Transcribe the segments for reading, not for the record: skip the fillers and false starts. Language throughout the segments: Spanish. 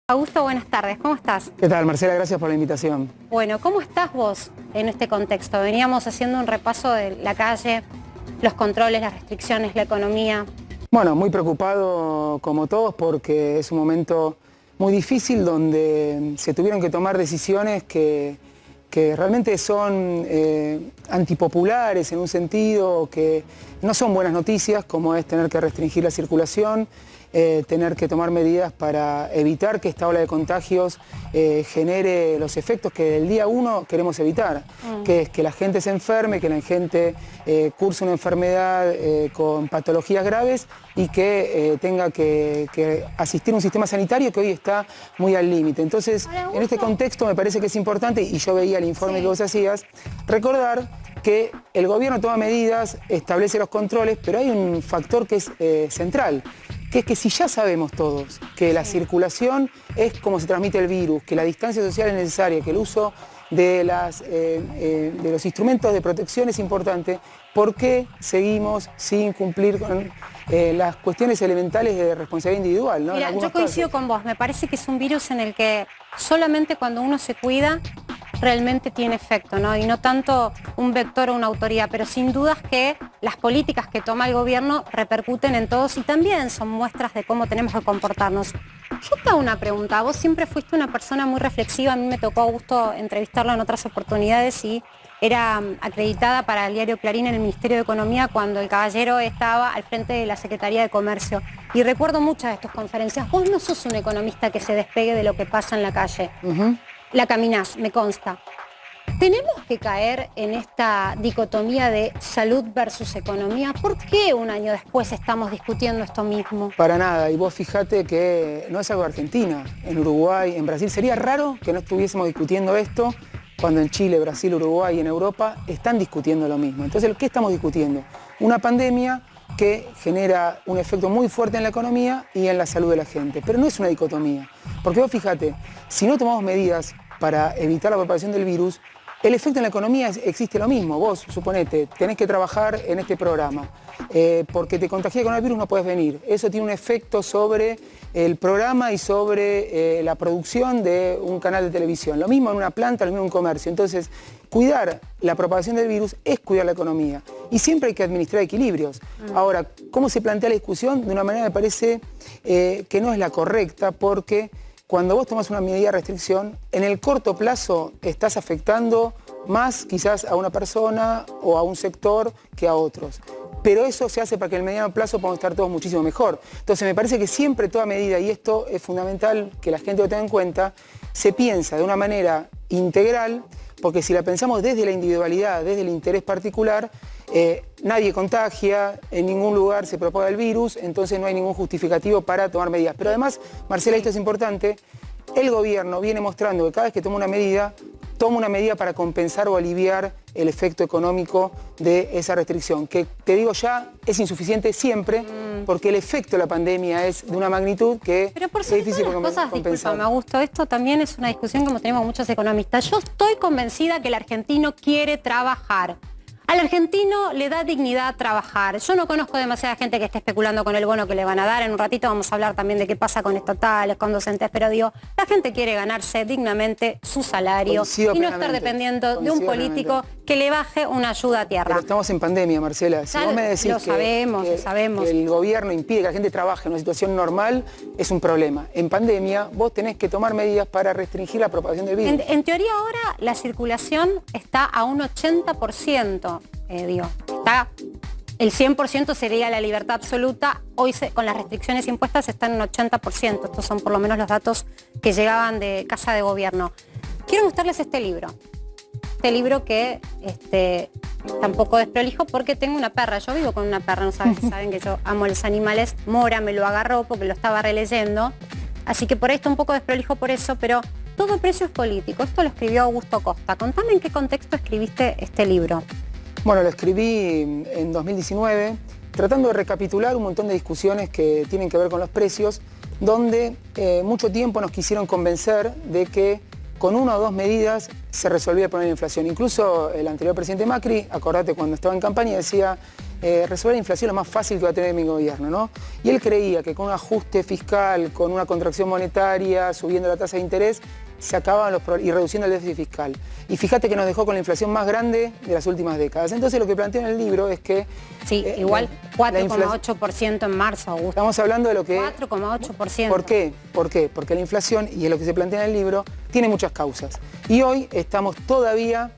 Augusto, buenas tardes, ¿cómo estás? ¿Qué tal, Marcela? Gracias por la invitación. Bueno, ¿cómo estás vos en este contexto? Veníamos haciendo un repaso de la calle, los controles, las restricciones, la economía. Bueno, muy preocupado como todos porque es un momento muy difícil donde se tuvieron que tomar decisiones que realmente son antipopulares en un sentido, que no son buenas noticias, como es tener que restringir la circulación, tener que tomar medidas para evitar que esta ola de contagios genere los efectos que del día uno queremos evitar, que es que la gente se enferme, que la gente curse una enfermedad con patologías graves y que tenga que asistir a un sistema sanitario que hoy está muy al límite. Entonces, en este contexto me parece que es importante, y yo veía el informe que vos hacías, recordar que el gobierno toma medidas, establece los controles, pero hay un factor que es central, que es que si ya sabemos todos que la circulación es como se transmite el virus, que la distancia social es necesaria, que el uso de los instrumentos de protección es importante, ¿por qué seguimos sin cumplir con las cuestiones elementales de responsabilidad individual, ¿no? Mira, yo coincido con vos, me parece que es un virus en el que solamente cuando uno se cuida realmente tiene efecto, ¿no? Y no tanto un vector o una autoridad, pero sin dudas que las políticas que toma el gobierno repercuten en todos y también son muestras de cómo tenemos que comportarnos. Yo te hago una pregunta, vos siempre fuiste una persona muy reflexiva, a mí me tocó, Augusto, entrevistarlo en otras oportunidades y era acreditada para el diario Clarín en el Ministerio de Economía cuando el caballero estaba al frente de la Secretaría de Comercio. Y recuerdo muchas de tus conferencias. Vos no sos un economista que se despegue de lo que pasa en la calle. La caminás, me consta. ¿Tenemos que caer en esta dicotomía de salud versus economía? ¿Por qué un año después estamos discutiendo esto mismo? Para nada, y vos fíjate que no es algo de Argentina, en Uruguay, en Brasil. Sería raro que no estuviésemos discutiendo esto cuando en Chile, Brasil, Uruguay y en Europa están discutiendo lo mismo. Entonces, ¿qué estamos discutiendo? Una pandemia que genera un efecto muy fuerte en la economía y en la salud de la gente. Pero no es una dicotomía, porque vos fíjate, si no tomamos medidas para evitar la propagación del virus, el efecto en la economía existe lo mismo. Vos, suponete, tenés que trabajar en este programa, porque te contagié con el virus no puedes venir. Eso tiene un efecto sobre el programa y sobre la producción de un canal de televisión. Lo mismo en una planta, lo mismo en un comercio. Entonces, cuidar la propagación del virus es cuidar la economía. Y siempre hay que administrar equilibrios. Ahora, ¿cómo se plantea la discusión? De una manera me parece que no es la correcta, porque cuando vos tomás una medida de restricción, en el corto plazo estás afectando más quizás a una persona o a un sector que a otros. Pero eso se hace para que en el mediano plazo podamos estar todos muchísimo mejor. Entonces me parece que siempre toda medida, y esto es fundamental que la gente lo tenga en cuenta, se piensa de una manera integral, porque si la pensamos desde la individualidad, desde el interés particular, nadie contagia, en ningún lugar se propaga el virus, entonces no hay ningún justificativo para tomar medidas. Pero además, Marcela, esto es importante, el gobierno viene mostrando que cada vez que toma una medida para compensar o aliviar el efecto económico de esa restricción, que te digo ya es insuficiente siempre, porque el efecto de la pandemia es de una magnitud que pero por es difícil las cosas, compensar. discúlpame, Augusto, esto también es una discusión que tenemos muchos economistas. Yo estoy convencida que el argentino quiere trabajar. Al argentino le da dignidad trabajar. Yo no conozco demasiada gente que esté especulando con el bono que le van a dar. En un ratito vamos a hablar también de qué pasa con estatales, con docentes, pero digo, la gente quiere ganarse dignamente su salario y no estar dependiendo de un político que le baje una ayuda a tierra. Pero estamos en pandemia, Marcela. Si vos me decís lo sabemos. que el gobierno impide que la gente trabaje en una situación normal, es un problema. En pandemia vos tenés que tomar medidas para restringir la propagación del virus. En teoría ahora la circulación está a un 80%. Está, el 100% sería la libertad absoluta, hoy con las restricciones impuestas está en un 80%, estos son por lo menos los datos que llegaban de Casa de Gobierno. Quiero mostrarles este libro que tampoco desprolijo porque tengo una perra, yo vivo con una perra, no saben que yo amo los animales, Mora me lo agarró porque lo estaba releyendo, así que por ahí está un poco desprolijo por eso, pero todo precio es político, esto lo escribió Augusto Costa. Contame en qué contexto escribiste este libro. Bueno, lo escribí en 2019, tratando de recapitular un montón de discusiones que tienen que ver con los precios, donde mucho tiempo nos quisieron convencer de que con una o dos medidas se resolvía el problema de la inflación. Incluso el anterior presidente Macri, acordate cuando estaba en campaña, decía resolver la inflación es lo más fácil que va a tener mi gobierno, ¿no? Y él creía que con un ajuste fiscal, con una contracción monetaria, subiendo la tasa de interés, se acababan los problemas y reduciendo el déficit fiscal. Y fíjate que nos dejó con la inflación más grande de las últimas décadas. Entonces lo que planteo en el libro es que... Sí, igual 4,8% en marzo, Augusto. Estamos hablando de lo que... 4,8%. ¿Por qué? ¿Por qué? Porque la inflación, y es lo que se plantea en el libro, tiene muchas causas. Y hoy estamos todavía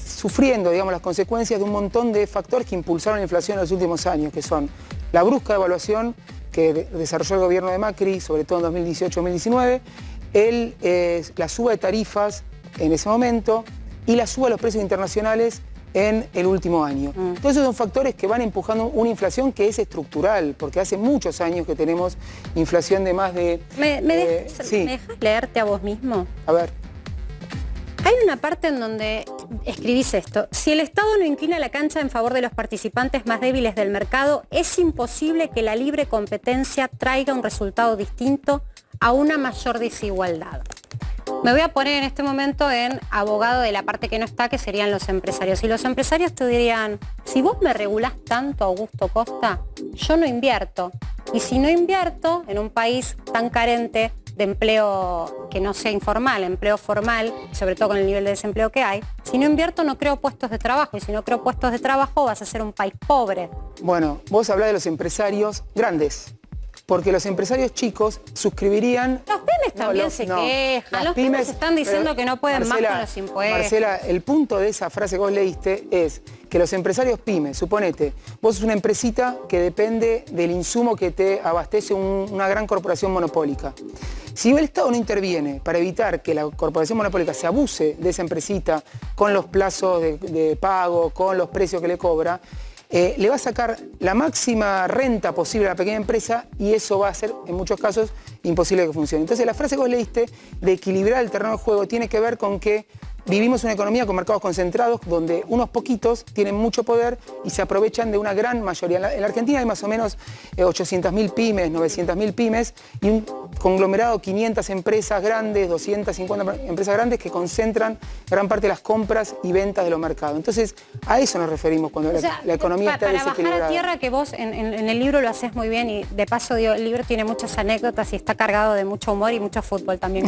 sufriendo, digamos, las consecuencias de un montón de factores que impulsaron la inflación en los últimos años, que son la brusca devaluación que desarrolló el gobierno de Macri, sobre todo en 2018-2019, la suba de tarifas en ese momento y la suba de los precios internacionales en el último año. Todos esos son factores que van empujando una inflación que es estructural, porque hace muchos años que tenemos inflación de más de... ¿Me dejas leerte a vos mismo? A ver. Hay una parte en donde escribís esto: si el Estado no inclina la cancha en favor de los participantes más débiles del mercado, es imposible que la libre competencia traiga un resultado distinto a una mayor desigualdad. Me voy a poner en este momento en abogado de la parte que no está, que serían los empresarios. Y los empresarios te dirían, si vos me regulás tanto, Augusto Costa, yo no invierto. Y si no invierto en un país tan carente de empleo que no sea informal, empleo formal, sobre todo con el nivel de desempleo que hay, si no invierto no creo puestos de trabajo, y si no creo puestos de trabajo vas a ser un país pobre. Bueno, vos hablás de los empresarios grandes, porque los empresarios chicos suscribirían... Los pymes también se quejan, los pymes están diciendo que no pueden más con los impuestos. Marcela, el punto de esa frase que vos leíste es que los empresarios pymes, suponete, vos sos una empresita que depende del insumo que te abastece una gran corporación monopólica. Si el Estado no interviene para evitar que la corporación monopólica se abuse de esa empresita con los plazos de pago, con los precios que le cobra, le va a sacar la máxima renta posible a la pequeña empresa y eso va a ser, en muchos casos, imposible que funcione. Entonces, la frase que vos leíste de equilibrar el terreno de juego tiene que ver con que vivimos una economía con mercados concentrados donde unos poquitos tienen mucho poder y se aprovechan de una gran mayoría. En la Argentina hay más o menos 800.000 pymes, 900.000 pymes y un conglomerado de 500 empresas grandes, 250 empresas grandes que concentran gran parte de las compras y ventas de los mercados. Entonces, a eso nos referimos cuando la economía está desequilibrada. Para bajar a tierra, que vos en el libro lo haces muy bien y de paso el libro tiene muchas anécdotas y está cargado de mucho humor y mucho fútbol también.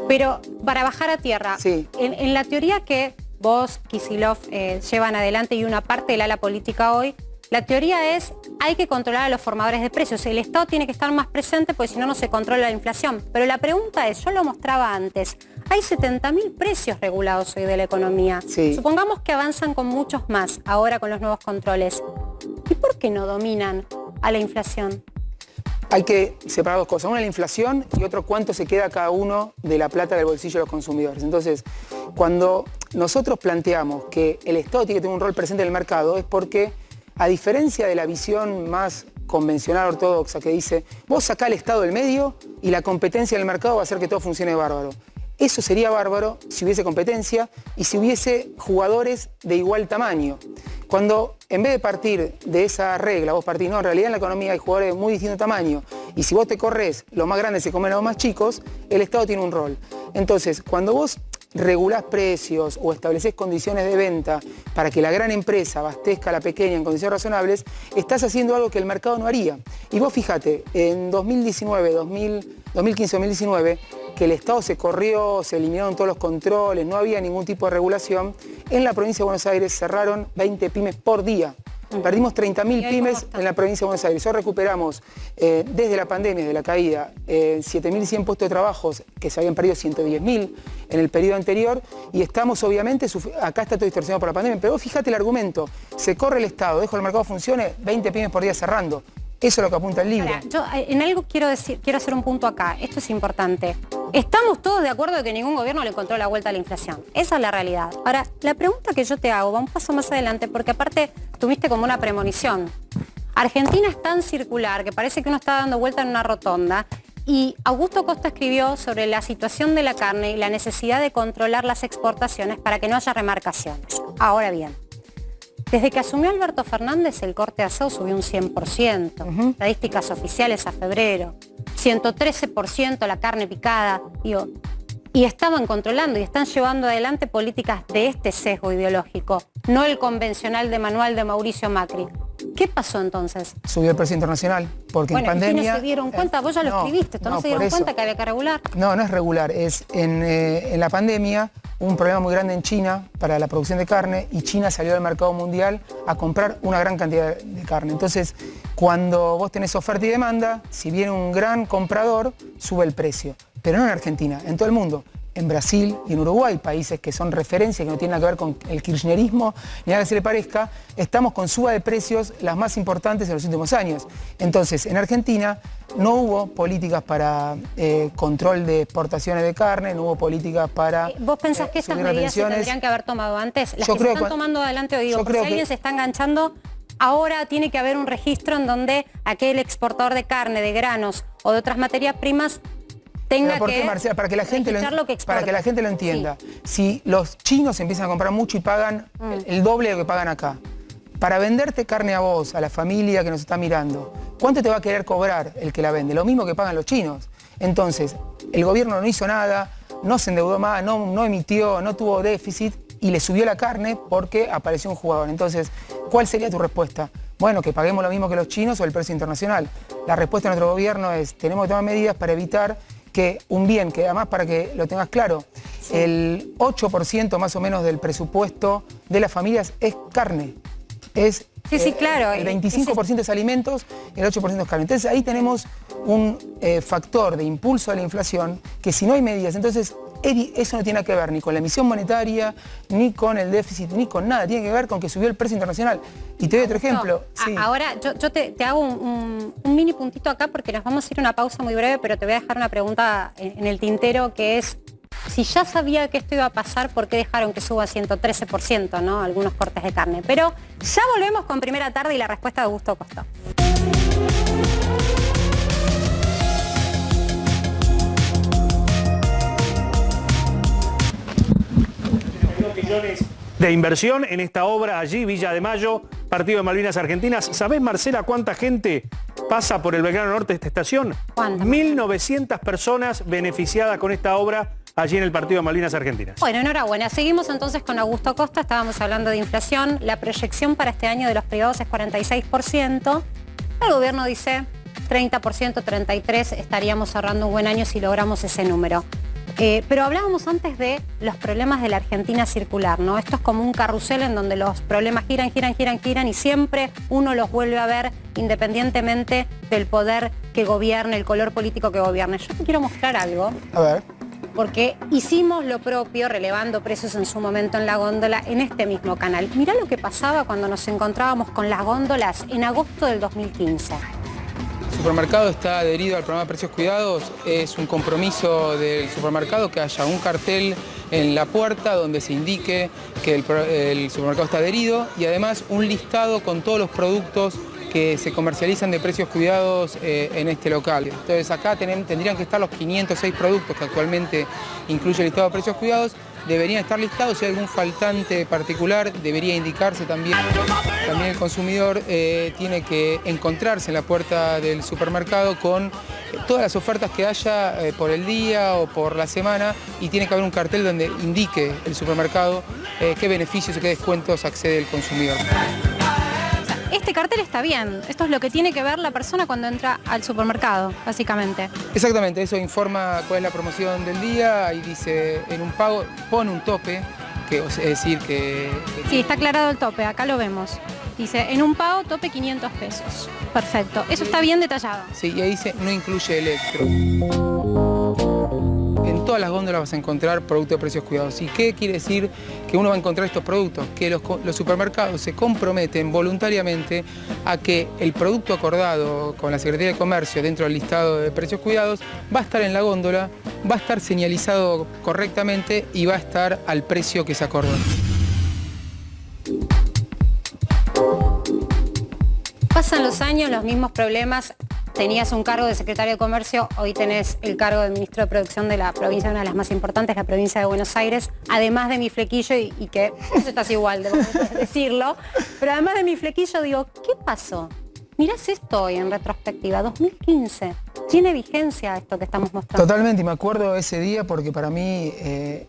Pero para bajar a tierra, sí. En la teoría que vos, Kicillof, llevan adelante y una parte del ala política hoy, la teoría es hay que controlar a los formadores de precios. El Estado tiene que estar más presente porque si no, no se controla la inflación. Pero la pregunta es, yo lo mostraba antes, hay 70.000 precios regulados hoy de la economía. Sí. Supongamos que avanzan con muchos más ahora con los nuevos controles. ¿Y por qué no dominan a la inflación? Hay que separar dos cosas, una la inflación y otro cuánto se queda cada uno de la plata del bolsillo de los consumidores. Entonces, cuando nosotros planteamos que el Estado tiene que tener un rol presente en el mercado es porque, a diferencia de la visión más convencional ortodoxa que dice, vos sacá al Estado del medio y la competencia en el mercado va a hacer que todo funcione bárbaro. Eso sería bárbaro si hubiese competencia y si hubiese jugadores de igual tamaño. Cuando en vez de partir de esa regla, vos partís, no, en realidad en la economía hay jugadores de muy distinto tamaño y si vos te corres, los más grandes se comen a los más chicos, el Estado tiene un rol. Entonces, cuando vos regulás precios o establecés condiciones de venta para que la gran empresa abastezca a la pequeña en condiciones razonables, estás haciendo algo que el mercado no haría. Y vos fíjate, en 2015-2019, que el Estado se corrió, se eliminaron todos los controles, no había ningún tipo de regulación, en la provincia de Buenos Aires cerraron 20 pymes por día. Perdimos 30.000 pymes en la provincia de Buenos Aires. Hoy recuperamos, desde la pandemia, desde la caída, 7.100 puestos de trabajo, que se habían perdido 110.000 en el periodo anterior, y estamos obviamente, acá está todo distorsionado por la pandemia, pero vos fíjate el argumento, se corre el Estado, dejo que el mercado funcione, 20 pymes por día cerrando. Eso es lo que apunta el libro. Ahora, yo en algo quiero hacer un punto acá, esto es importante. Estamos todos de acuerdo de que ningún gobierno le encontró la vuelta a la inflación. Esa es la realidad. Ahora, la pregunta que yo te hago va un paso más adelante, porque aparte tuviste como una premonición. Argentina es tan circular que parece que uno está dando vuelta en una rotonda, y Augusto Costa escribió sobre la situación de la carne y la necesidad de controlar las exportaciones para que no haya remarcaciones. Ahora bien, desde que asumió Alberto Fernández, el corte de asado subió un 100%. Estadísticas oficiales a febrero. 113% la carne picada. Digo, y estaban controlando y están llevando adelante políticas de este sesgo ideológico, no el convencional de manual de Mauricio Macri. ¿Qué pasó entonces? Subió el precio internacional, porque en pandemia... ¿y no se dieron cuenta? Vos ya lo escribiste, ¿no se dieron cuenta que había que regular? No, no es regular, es en la pandemia hubo un problema muy grande en China para la producción de carne y China salió del mercado mundial a comprar una gran cantidad de carne. Entonces, cuando vos tenés oferta y demanda, si viene un gran comprador, sube el precio. Pero no en Argentina, en todo el mundo. En Brasil y en Uruguay, países que son referencia, que no tienen nada que ver con el kirchnerismo, ni nada que se le parezca, estamos con suba de precios las más importantes en los últimos años. Entonces, en Argentina no hubo políticas para control de exportaciones de carne, no hubo políticas para ¿Vos pensás que estas medidas se tendrían que haber tomado antes? Las que se están tomando adelante hoy, digo, porque si alguien se está enganchando, ahora tiene que haber un registro en donde aquel exportador de carne, de granos o de otras materias primas tenga ¿por qué, que Marcela? Para que la gente lo entienda. Sí. Si los chinos empiezan a comprar mucho y pagan el doble de lo que pagan acá, para venderte carne a vos, a la familia que nos está mirando, ¿cuánto te va a querer cobrar el que la vende? Lo mismo que pagan los chinos. Entonces, el gobierno no hizo nada, no se endeudó más, no emitió, no tuvo déficit y le subió la carne porque apareció un jugador. Entonces, ¿cuál sería tu respuesta? Bueno, que paguemos lo mismo que los chinos o el precio internacional. La respuesta de nuestro gobierno es, tenemos que tomar medidas para evitar que un bien, que además para que lo tengas claro, el 8% más o menos del presupuesto de las familias es carne. Es claro. El 25% es alimentos, el 8% es carne. Entonces ahí tenemos un factor de impulso a la inflación que si no hay medidas, entonces eso no tiene que ver ni con la emisión monetaria, ni con el déficit, ni con nada. Tiene que ver con que subió el precio internacional. Y te doy otro ejemplo. Sí. Ahora yo te hago un mini puntito acá porque nos vamos a ir a una pausa muy breve, pero te voy a dejar una pregunta en el tintero que es, si ya sabía que esto iba a pasar, ¿por qué dejaron que suba 113%, ¿no? Algunos cortes de carne? Pero ya volvemos con Primera Tarde y la respuesta de Augusto Costa. De inversión en esta obra allí, Villa de Mayo, Partido de Malvinas Argentinas. ¿Sabés, Marcela, cuánta gente pasa por el Belgrano Norte de esta estación? ¿Cuánto? 1.900 personas beneficiadas con esta obra allí en el Partido de Malvinas Argentinas. Bueno, enhorabuena. Seguimos entonces con Augusto Costa. Estábamos hablando de inflación. La proyección para este año de los privados es 46%. El gobierno dice 30%, 33%. Estaríamos cerrando un buen año si logramos ese número. Pero hablábamos antes de los problemas de la Argentina circular, ¿no? Esto es como un carrusel en donde los problemas giran y siempre uno los vuelve a ver independientemente del poder que gobierne, el color político que gobierne. Yo te quiero mostrar algo. A ver. Porque hicimos lo propio, relevando precios en su momento en la góndola, en este mismo canal. Mirá lo que pasaba cuando nos encontrábamos con las góndolas en agosto del 2015. El supermercado está adherido al programa de Precios Cuidados. Es un compromiso del supermercado que haya un cartel en la puerta donde se indique que el supermercado está adherido y además un listado con todos los productos que se comercializan de Precios Cuidados en este local. Entonces acá tendrían que estar los 506 productos que actualmente incluye el listado de Precios Cuidados. Deberían estar listados, si hay algún faltante particular debería indicarse también. También el consumidor tiene que encontrarse en la puerta del supermercado con todas las ofertas que haya por el día o por la semana y tiene que haber un cartel donde indique el supermercado qué beneficios y qué descuentos accede el consumidor. Este cartel está bien, esto es lo que tiene que ver la persona cuando entra al supermercado, básicamente. Exactamente, eso informa cuál es la promoción del día, ahí dice en un pago, pone un tope, es decir que... Sí, está aclarado el tope, acá lo vemos. Dice, en un pago tope 500 pesos. Perfecto, eso está bien detallado. Sí, y ahí dice, no incluye electro. En todas las góndolas vas a encontrar productos de Precios Cuidados. ¿Y qué quiere decir que uno va a encontrar estos productos? Que los supermercados se comprometen voluntariamente a que el producto acordado con la Secretaría de Comercio dentro del listado de Precios Cuidados va a estar en la góndola, va a estar señalizado correctamente y va a estar al precio que se acordó. Pasan los años, los mismos problemas. Tenías un cargo de secretario de Comercio, hoy tenés el cargo de ministro de Producción de la provincia, una de las más importantes, la provincia de Buenos Aires, además de mi flequillo, y que vos estás igual, debo decirlo, pero además de mi flequillo digo, ¿qué pasó? Mirás esto hoy en retrospectiva, 2015. tiene vigencia esto que estamos mostrando. Totalmente, y me acuerdo ese día porque para mí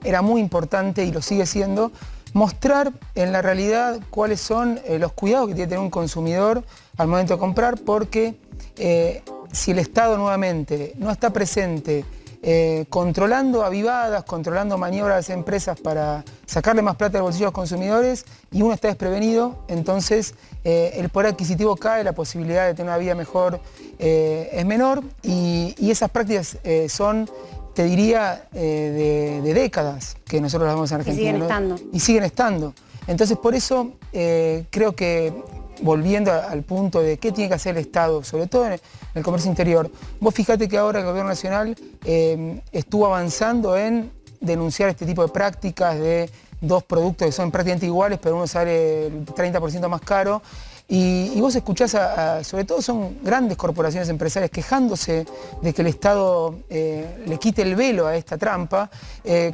era muy importante y lo sigue siendo, mostrar en la realidad cuáles son los cuidados que tiene que tener un consumidor al momento de comprar, porque si el Estado nuevamente no está presente controlando avivadas, controlando maniobras de las empresas para sacarle más plata del bolsillo a los consumidores y uno está desprevenido, entonces el poder adquisitivo cae, la posibilidad de tener una vida mejor es menor y esas prácticas son, te diría, de décadas que nosotros las vemos en Argentina. Y siguen estando. Y siguen estando. Entonces por eso creo que, volviendo al punto de qué tiene que hacer el Estado, sobre todo en el comercio interior, vos fíjate que ahora el Gobierno Nacional estuvo avanzando en denunciar este tipo de prácticas de dos productos que son prácticamente iguales, pero uno sale el 30% más caro. Y vos escuchás, sobre todo son grandes corporaciones empresarias quejándose de que el Estado le quite el velo a esta trampa,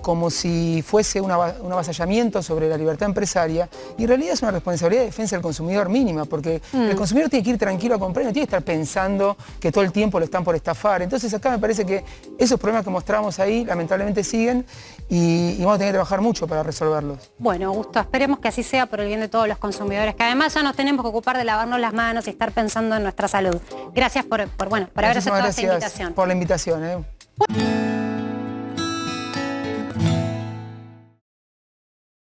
como si fuese un avasallamiento sobre la libertad empresaria, y en realidad es una responsabilidad de defensa del consumidor mínima, porque el consumidor tiene que ir tranquilo a comprar y no tiene que estar pensando que todo el tiempo lo están por estafar. Entonces acá me parece que esos problemas que mostramos ahí lamentablemente siguen y vamos a tener que trabajar mucho para resolverlos. Bueno, Augusto, esperemos que así sea por el bien de todos los consumidores, que además ya nos tenemos que ocupar de lavarnos las manos y estar pensando en nuestra salud. Gracias por haber aceptado esta invitación. Por la invitación.